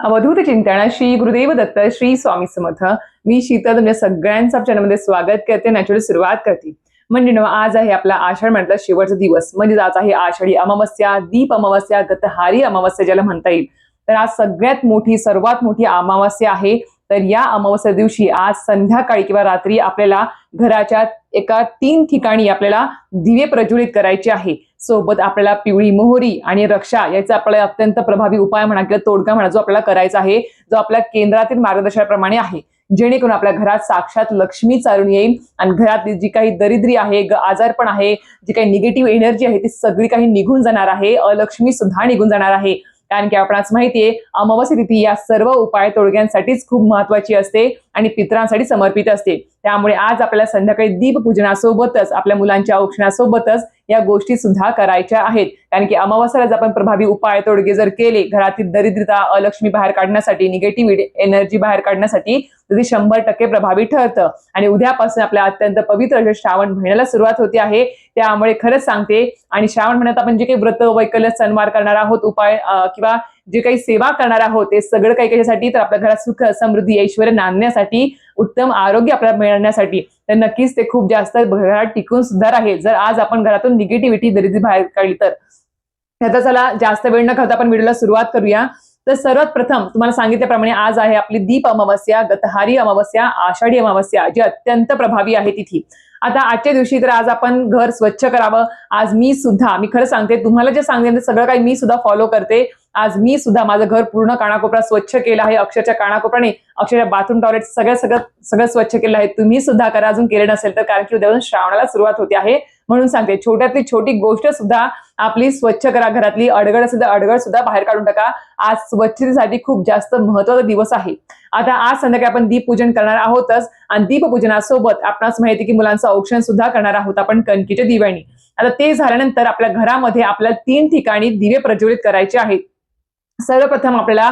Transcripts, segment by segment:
अवधूत चिंतन श्री गुरुदेव दत्त श्री स्वामी समर्थ. मी शीतल तुमच्या सगळ्यांचं चॅनलमध्ये स्वागत करते. नॅचरल सुरुवात करते. म्हणजे आज आहे आपला आषाढ महिन्यातला शेवटचा दिवस, म्हणजे आज आहे आषाढी अमावस्या, दीप अमावस्या, गतहारी अमावस्या ज्याला म्हणता येईल. तर आज सगळ्यात मोठी सर्वात मोठी अमावस्या आहे. तर या अमावस्या दिवशी आज संध्याकाळी किंवा रात्री आपल्याला घराच्या एका 3 ठिकाणी आपल्याला दिवे प्रज्वलित करायचे आहे. सोबत आपल्याला पिवळी मोहरी आणि रक्षा याचा आपल्याला अत्यंत प्रभावी उपाय म्हणा किंवा तोडगा म्हणा जो आपल्याला करायचा आहे, जो आपल्या केंद्रातील मार्गदर्शनाप्रमाणे आहे, जेणेकरून आपल्या घरात साक्षात लक्ष्मी चालून येईल आणि घरातली जी काही दरिद्री आहे, आजारपण आहे, जी काही निगेटिव्ह एनर्जी आहे ती सगळी काही निघून जाणार आहे, अलक्ष्मी सुद्धा निघून जाणार आहे. कारण की आपणास माहितीये अमावस्या तिथी या सर्व उपाय तोडग्यांसाठीच खूप महत्वाची असते आणि पितरांसाठी समर्पित असते. त्यामुळे आज आपल्याला संध्याकाळी दीपपूजनासोबतच आपल्या मुलांच्या औक्षणासोबतच या गोष्टी सुद्धा करायच्या आहेत. कारण की अमावस्याला जर आपण प्रभावी उपाय तोडगे जर केले घरातील दरिद्रता अलक्ष्मी बाहेर काढण्यासाठी, निगेटिव्ह एनर्जी बाहेर काढण्यासाठी, तर ते 100% प्रभावी ठरतं. आणि उद्यापासून आपल्या अत्यंत पवित्र अशा श्रावण महिन्याला सुरुवात होते आहे. त्यामुळे खरंच सांगते, आणि श्रावण महिन्यात आपण जे काही व्रत वैकल्य सणवार करणार आहोत, उपाय किंवा जे काही सेवा करणार आहोत, ते सगळं काही कशासाठी, तर आपल्या घरात सुख समृद्धी ऐश्वर्य नांदण्यासाठी, उत्तम आरोग्य आपल्याला मिळण्यासाठी. तर नक्कीच ते खूप जास्त घरात टिकून सुद्धा राहील जर आज आपण घरातून निगेटिव्हिटी दरिद्री बाहेर काढली तर. आता चला जास्त वेळ न घालता आपण व्हिडिओला सुरुवात करूया. तर सर्वात प्रथम तुम्हाला सांगितल्याप्रमाणे आज आहे आपली दीप अमावस्या, गतहारी अमावस्या, आषाढी अमावस्या, जी अत्यंत प्रभावी आहे तिथी. आता आजच्या दिवशी तर आज आपण घर स्वच्छ करावं. आज मी खरं सांगते, तुम्हाला जे सांगते सगळं काही मी सुद्धा फॉलो करते. आज मी सुद्धा माझं घर पूर्ण कानाकोपरा स्वच्छ केलं आहे. अक्षरशः कानाकोपराने, अक्षरशः बाथरूम टॉयलेट सगळं स्वच्छ केलं आहे. तुम्ही सुद्धा करा अजून केले नसेल तर, कारण की उद्यापासून श्रावणाला सुरुवात होते आहे. म्हणून सांगते, छोट्यातली छोटी गोष्ट सुद्धा आपली स्वच्छ करा. घरातली अडगळ असेल तर अडगळ सुद्धा बाहेर काढून टाका. आज स्वच्छतेसाठी खूप जास्त महत्वाचा दिवस आहे. आता आज संध्याकाळी आपण दीपपूजन करणार आहोतच, आणि दीपपूजनासोबत आपणास माहिती की मुलांचं औक्षण सुद्धा करणार आहोत आपण कणकीच्या दिव्यानी. आता ते झाल्यानंतर आपल्या घरामध्ये आपल्याला 3 ठिकाणी दिवे प्रज्वलित करायचे आहेत. सर्वप्रथम आपल्याला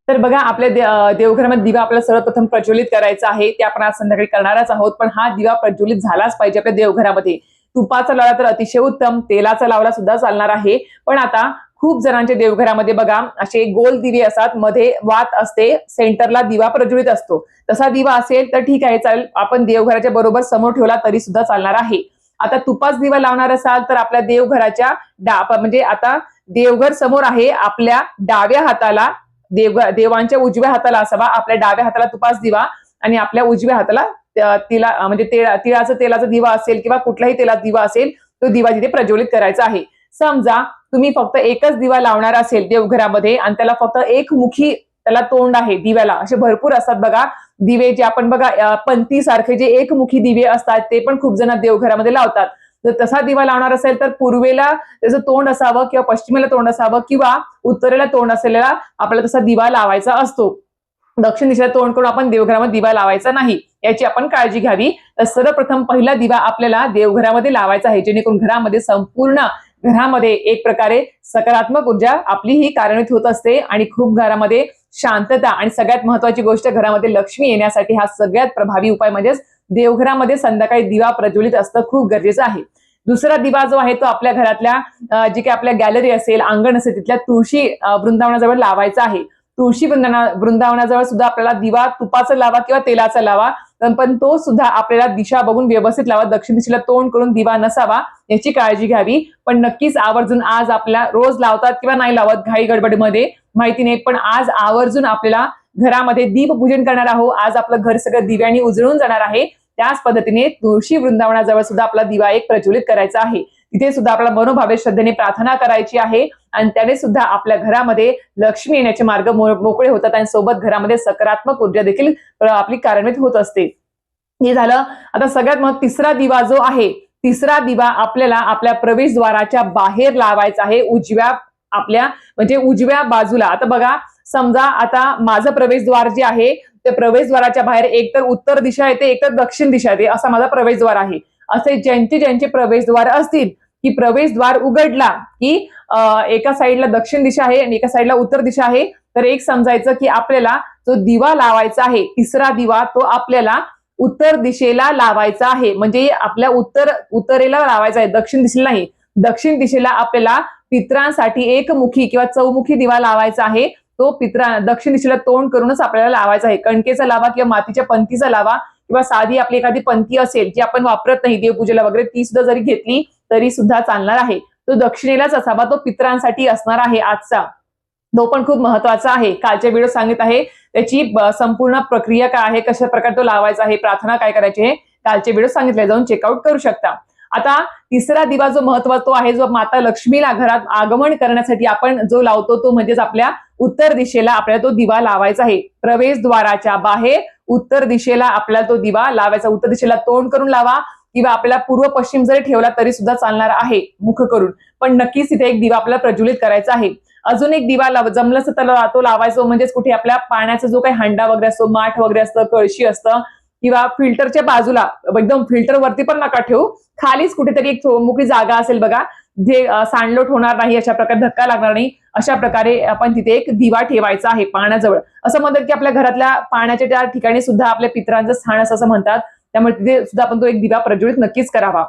तर बघा, आपल्या देवघरामध्ये दिवा आपल्याला सर्वप्रथम प्रज्वलित करायचा आहे. ते आपण आज संध्याकाळी करणारच आहोत. पण हा दिवा प्रज्वलित झालाच पाहिजे आपल्या देवघरामध्ये. तुपाचा लावला तर अतिशय उत्तम, तेलाचा लावला सुद्धा चालणार आहे. पण आता खूप जणांच्या देवघरामध्ये बघा असे गोल दिवे असतात, मध्ये वात असते, सेंटरला दिवा प्रज्वलित असतो. तसा दिवा असेल तर ठीक आहे, चालेल, आपण देवघराच्या बरोबर समोर ठेवला तरी सुद्धा चालणार आहे. आता तुपाच दिवा लावणार असाल तर आपल्या देवघराच्या म्हणजे आता देवघर समोर आहे, आपल्या डाव्या हाताला देवांच्या उजव्या हाताला असावा. आपल्या डाव्या हाताला तुपाच दिवा आणि आपल्या उजव्या हाताला म्हणजे तेलाचा दिवा असेल किंवा कुठलाही तेलाचा दिवा असेल, तो दिवा तिथे प्रज्वलित करायचा आहे. समजा तुम्ही फक्त एकच दिवा लावणार असेल देवघरामध्ये आणि त्याला फक्त एकमुखी त्याला तोंड आहे दिव्याला, असे भरपूर असतात बघा दिवे, जे आपण बघा पंथी सारखे जे एकमुखी दिवे असतात ते पण खूप जण देवघरामध्ये लावतात. जर तसा दिवा लावणार असेल तर पूर्वेला त्याचं तोंड असावं किंवा पश्चिमेला तोंड असावं किंवा उत्तरेला तोंड असलेला आपल्याला तसा दिवा लावायचा असतो. दक्षिण दिशेला तोंड करून आपण देवघरामध्ये दिवा लावायचा नाही, याची आपण काळजी घ्यावी. तर सर्वप्रथम पहिला दिवा आपल्याला देवघरामध्ये लावायचा आहे, जेणेकरून घरामध्ये संपूर्ण घरामध्ये एक प्रकारे सकारात्मक ऊर्जा आपली ही कार्यान्वित होत असते आणि खूप घरामध्ये शांतता, आणि सगळ्यात महत्वाची गोष्ट घरामध्ये लक्ष्मी येण्यासाठी हा सगळ्यात प्रभावी उपाय म्हणजेच देवघरामध्ये संध्याकाळी दिवा प्रज्वलित असणं खूप गरजेचं आहे. दुसरा दिवा जो आहे तो आपल्या घरातल्या जी काही आपल्या गॅलरी असेल, अंगण असेल, तिथल्या तुळशी वृंदावनाजवळ लावायचा आहे. तुळशी वृंदावनाजवळ सुद्धा आपल्याला दिवा तुपाचा लावा किंवा तेलाचा लावा, पण तो सुद्धा आपल्याला दिशा बघून व्यवस्थित लावा. दक्षिण दिशेला तोंड करून दिवा नसावा, याची काळजी घ्यावी. पण नक्कीच आवर्जून आज आपल्या रोज लावतात किंवा नाही लावत घाई गडबडीमध्ये माहिती नाही, पण आज आवर्जून आपल्याला घरामध्ये दीपपूजन करणार आहोत. आज आपलं घर सगळं दिव्यांनी उजळून जाणार आहे. त्याच पद्धतीने तुळशी वृंदावनाजवळ सुद्धा आपला दिवा एक प्रज्वलित करायचा आहे. तिथे सुद्धा आपल्याला मनोभावे श्रद्धेने प्रार्थना करायची आहे, आणि त्याने सुद्धा आपल्या घरामध्ये लक्ष्मी येण्याचे मार्ग मोकळे होतात आणि सोबत घरामध्ये सकारात्मक ऊर्जा देखील आपली कार्यान्वित होत असते. हे झालं. आता सगळ्यात तिसरा दिवा जो आहे, तिसरा दिवा आपल्याला आपल्या प्रवेशद्वाराच्या बाहेर लावायचा आहे, उजव्या बाजूला. आता बघा, समजा आता माझं प्रवेशद्वार जे आहे ते प्रवेशद्वाराच्या बाहेर एकतर उत्तर दिशा येते, एकतर दक्षिण दिशा येते, असा माझा प्रवेशद्वार आहे. असे ज्यांचे प्रवेशद्वार असतील की प्रवेशद्वार उघडला की एका साईडला दक्षिण दिशा आहे आणि एका साईडला उत्तर दिशा आहे, तर एक समजायचं की आपल्याला जो दिवा लावायचा आहे तिसरा दिवा, तो आपल्याला उत्तर दिशेला लावायचा आहे. म्हणजे आपल्या उत्तरेला लावायचा आहे, दक्षिण दिशेला नाही. दक्षिण दिशेला आपल्याला पितरांसाठी एकमुखी किंवा चौमुखी दिवा लावायचा आहे. तो दक्षिण दिशेला तोंड करूनच आपल्याला लावायचा आहे. कणकेचा लावा किंवा मातीच्या पंतीचा लावा किंवा साधी आपली एखादी पंथी असेल जी आपण वापरत नाही देवपूजेला वगैरे, ती सुद्धा जरी घेतली तरी सुद्धा चालणार आहे. तो दक्षिणेलाच असावा, तो पितरांसाठी असणार आहे आजचा. तो पण खूप महत्वाचा आहे. कालच्या व्हिडिओ सांगितलं आहे त्याची संपूर्ण प्रक्रिया काय आहे, कशा प्रकारे तो लावायचा आहे, प्रार्थना काय करायची आहे, कालचे व्हिडिओ सांगितले, जाऊन चेकआउट करू शकता. आता तिसरा दिवा जो महत्वाचा तो आहे, जो माता लक्ष्मीला घरात आगमन करण्यासाठी आपण जो लावतो, तो म्हणजेच आपल्या उत्तर दिशेला आपल्याला तो दिवा लावायचा आहे. प्रवेशद्वाराच्या बाहेर उत्तर दिशेला आपल्याला तो दिवा लावायचा. उत्तर दिशेला तोंड करून लावा किंवा आपल्याला पूर्व पश्चिम जरी ठेवला तरी सुद्धा चालणार आहे, मुख करून. पण नक्कीच तिथे एक दिवा आपल्याला प्रज्वलित करायचा आहे. अजून एक दिवा जमलं तर तो लावायचो, म्हणजेच कुठे आपल्या पाण्याचा जो काही हांडा वगैरे असतो, माठ वगैरे असतं, कळशी असतं, किंवा फिल्टरच्या बाजूला, एकदम फिल्टर वरती पण नका ठेवू, खालीच कुठेतरी एक मोकळी जागा असेल बघा, जे सांडलोट होणार नाही, अशा प्रकारे धक्का लागणार नाही, अशा प्रकारे आपण तिथे एक दिवा ठेवायचा आहे पाण्याजवळ. असं म्हणतात की आपल्या घरातल्या पाण्याच्या त्या ठिकाणी सुद्धा आपल्या पितरांचं स्थान असं म्हणतात. त्यामुळे तिथे सुद्धा आपण तो एक दिवा प्रज्वलित नक्कीच करावा.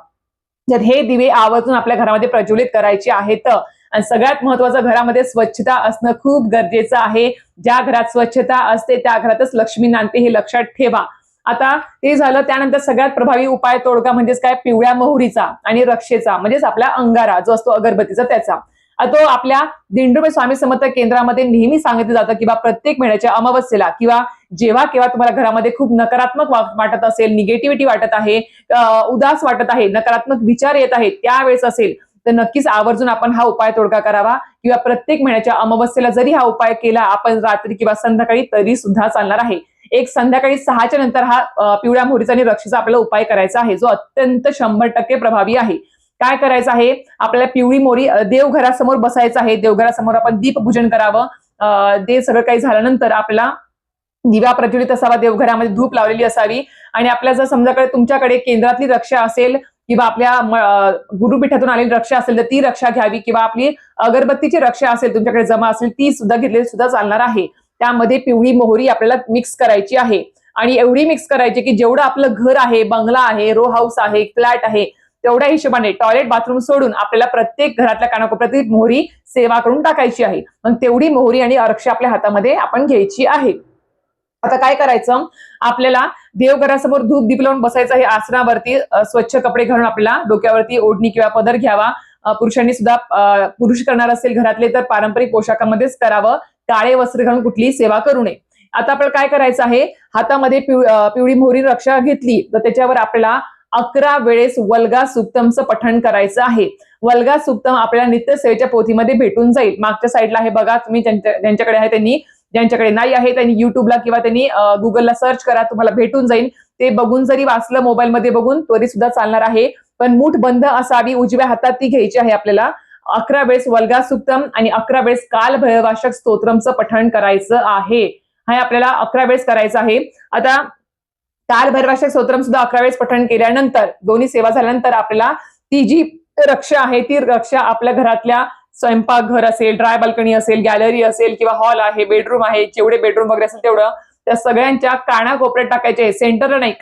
जर हे दिवे आवर्जून आपल्या घरामध्ये प्रज्वलित करायचे आहेत. आणि सगळ्यात महत्वाचं, घरामध्ये स्वच्छता असणं खूप गरजेचं आहे. ज्या घरात स्वच्छता असते त्या घरातच लक्ष्मी नांदते, हे लक्षात ठेवा. आता ते झालं. त्यानंतर सगळ्यात प्रभावी उपाय तोडगा म्हणजेच काय, पिवळ्या मोहरीचा आणि रक्षेचा, म्हणजेच आपला अंगारा जो असतो अगरबत्तीचा त्याचा. तो आपल्या दिंडोबे स्वामी समर्थ केंद्रामध्ये नेहमी सांगितलं जातं की प्रत्येक महिन्याच्या अमावस्येला किंवा जेव्हा केव्हा तुम्हाला घरामध्ये खूप नकारात्मक वाटत असेल, निगेटिव्हिटी वाटत आहे, उदास वाटत आहे, नकारात्मक विचार येत आहेत, त्यावेळेस असेल तर नक्कीच आवर्जून आपण हा उपाय तोडगा करावा. किंवा प्रत्येक महिन्याच्या अमावस्येला जरी हा उपाय केला आपण रात्री किंवा संध्याकाळी तरी सुद्धा चालणार आहे. एक संध्याकाळी 6च्या नंतर हा पिवळ्या मोहरीचा आणि रक्षेचा आपल्याला उपाय करायचा आहे, जो अत्यंत 100% प्रभावी आहे. काय करायचं आहे, आपल्याला पिवळी मोहरी देवघरासमोर बसायचं आहे. देवघरासमोर आपण दीपपूजन करावं. ते सगळं काही झाल्यानंतर आपल्याला दिवा प्रज्वलित असावा, देवघरामध्ये धूप लावलेली असावी. आणि आपल्या जर समजा तुमच्याकडे केंद्रातली रक्षा असेल किंवा आपल्या गुरुपीठातून आलेली रक्षा असेल तर ती रक्षा घ्यावी, किंवा आपली अगरबत्तीची रक्षा असेल तुमच्याकडे जमा असेल ती सुद्धा घेतलेली सुद्धा चालणार आहे. त्यामध्ये पिवळी मोहरी आपल्याला मिक्स करायची आहे. आणि एवढी मिक्स करायची की जेवढं आपलं घर आहे, बंगला आहे, रो हाऊस आहे, फ्लॅट आहे, तेवढ्या हिशोबाने टॉयलेट बाथरूम सोडून आपल्याला प्रत्येक घरातल्या कानाकोपऱ्यात मोहरी सेवा करून टाकायची आहे. मग तेवढी मोहरी आणि रक्षा आपल्या हातामध्ये आपण घ्यायची आहे. आता काय करायचं, आपल्याला देवघरासमोर धूप दीप लावून बसायचं आहे आसनावरती. स्वच्छ कपडे घालून आपल्याला डोक्यावरती ओढणी किंवा पदर घ्यावा. पुरुषांनी सुद्धा, पुरुष करणार असेल घरातले तर पारंपरिक पोशाखामध्येच करावं. काळे वस्त्र घालून कुठलीही सेवा करू नये. आता आपल्याला काय करायचं आहे, हातामध्ये पिवळी मोहरी रक्षा घेतली तर त्याच्यावर आपल्याला 11 वेळेस वल्गा सुक्तमचं पठण करायचं आहे. वल्गा सुक्तम आपल्याला नित्यसेवेच्या पोथीमध्ये भेटून जाईल. मागच्या साईडला आहे बघा, तुम्ही ज्यांच्याकडे आहे त्यांनी, ज्यांच्याकडे नाही आहे त्यांनी युट्यूबला किंवा त्यांनी गुगलला सर्च करा, तुम्हाला भेटून जाईल. ते बघून जरी वाचलं मोबाईलमध्ये बघून तरी सुद्धा चालणार आहे. पण मूठ बंद असावी, उजव्या हातात ती घ्यायची आहे आपल्याला. 11 वेळेस वल्गा सुक्तम आणि 11 वेळेस काल भैरवाष्टक स्तोत्रमचं पठण करायचं आहे. हे आपल्याला 11 वेळेस करायचं आहे. आता काल भैरवाष्टक स्तोत्रम सुद्धा 11 वेळेस पठण केल्यानंतर, दोन्ही सेवा झाल्यानंतर आपल्याला ती जी रक्षा आहे ती रक्षा आपल्या घरातल्या स्वयंपाकघर असेल, ड्राय बाल्कनी असेल, गॅलरी असेल किंवा हॉल आहे, बेडरूम आहे, जेवढे बेडरूम वगैरे असेल तेवढं त्या सगळ्यांच्या काना कोपऱ्यात टाकायचे आहे. सेंटरला नाही,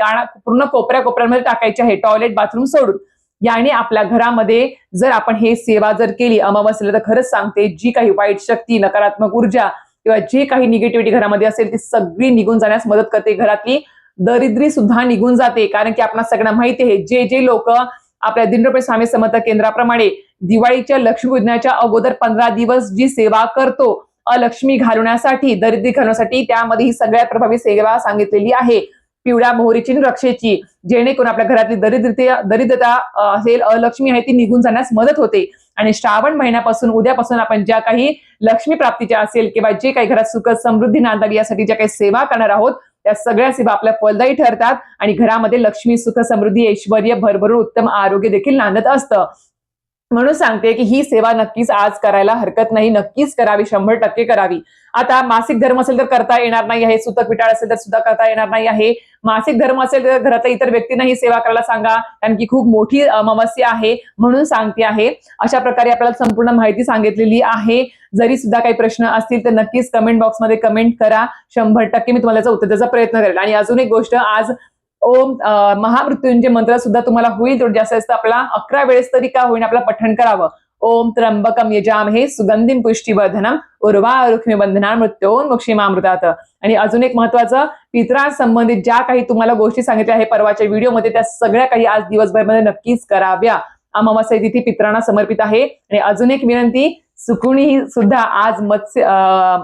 पूर्ण कोपऱ्यामध्ये टाकायचे आहे, टॉयलेट बाथरूम सोडून. याने आपल्या घरामध्ये जर आपण हे सेवा जर केली अमावस्येला तर खरंच सांगते, जी काही वाईट शक्ती, नकारात्मक ऊर्जा किंवा जे काही निगेटिव्हिटी घरामध्ये असेल ती सगळी निघून जाण्यास मदत करते. घरातली दरिद्री सुद्धा निघून जाते. कारण की आपल्याला सगळ्यांना माहिती आहे, जे लोक आपल्या दिंडोबे स्वामी समर्थ केंद्राप्रमाणे दिवाळीच्या लक्ष्मीपूजनाच्या अगोदर 15 दिवस जी सेवा करतो अलक्ष्मी घालवण्यासाठी, दरिद्री घालवण्यासाठी, त्यामध्ये ही सगळ्यात प्रभावी सेवा सांगितलेली आहे पिवळ्या मोहरीची आणि रक्षेची. जेणेकरून आपल्या घरातली दरिद्रता असेल, अलक्ष्मी आहे ती निघून जाण्यास मदत होते. आणि श्रावण महिन्यापासून, उद्यापासून आपण ज्या काही लक्ष्मी प्राप्तीच्या असेल किंवा जे काही घरात सुख समृद्धी नांदावी यासाठी ज्या काही सेवा करणार आहोत त्या सगळ्या सेवा आपल्या फलदायी ठरतात आणि घरामध्ये लक्ष्मी, सुख, समृद्धी, ऐश्वर्य, भरभरून उत्तम आरोग्य देखील नांदत असतं. म्हणून सांगते की ही सेवा नक्कीच आज करायला हरकत नाही, नक्कीच करावी, 100% करावी. आता मासिक धर्म असेल तर करता येणार नाही आहे, सुतक विटाळ असेल तर सुद्धा करता येणार नाही आहे. मासिक धर्म असेल तर घरातल्या इतर व्यक्तींना ही सेवा करायला सांगा, कारण की खूप मोठी अमावस्या आहे म्हणून सांगते आहे. अशा प्रकारे आपल्याला संपूर्ण माहिती सांगितलेली आहे. जरी सुद्धा काही प्रश्न असतील तर नक्कीच कमेंट बॉक्समध्ये कमेंट करा, 100% मी तुम्हाला त्याचा उत्तर द्यायचा प्रयत्न करेल. आणि अजून एक गोष्ट, आज ओम महामृत्युंजय मंत्र सुद्धा तुम्हाला होईल तेवढं जास्त आपल्याला 11 वेळेस तरी का होईना आपल्याला पठण करावं. ओम त्र्यंबकम यजामहे सुगंधिम पुष्टिवर्धनम उर्वारुक्मी बंधना मृत्योन्मुक्षीमामृतात. आणि अजून एक महत्वाचं, पितरांसंबंधित ज्या काही तुम्हाला गोष्टी सांगितल्या आहे परवाच्या व्हिडिओमध्ये, त्या सगळ्या काही आज दिवसभरमध्ये नक्कीच कराव्या. अमावास्या तिथी पितरांना समर्पित आहे. आणि अजून एक विनंती, सुकुणी सुद्धा आज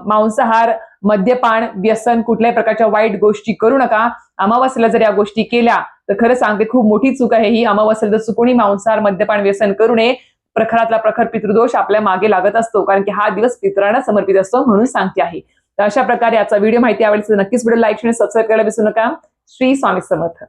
मांसाहार, मद्यपान, व्यसन, कुठल्याही प्रकारच्या वाईट गोष्टी करू नका. अमावास्येला जर या गोष्टी केल्या तर खरं सांगते खूप मोठी चूक आहे ही. अमावास्येला जर सुकुणी मांसाहार, मद्यपान, व्यसन करू नये. प्रखरातला प्रखर पितृदोष आपल्या मागे लागत असतो, कारण की हा दिवस पितरांना समर्पित असतो म्हणून सांगते आहे. तर अशा प्रकारे आजचा व्हिडिओ माहिती आवडली तर नक्कीच व्हिडिओ लाईक आणि सबस्क्राईब करायला विसरू नका. श्री स्वामी समर्थ.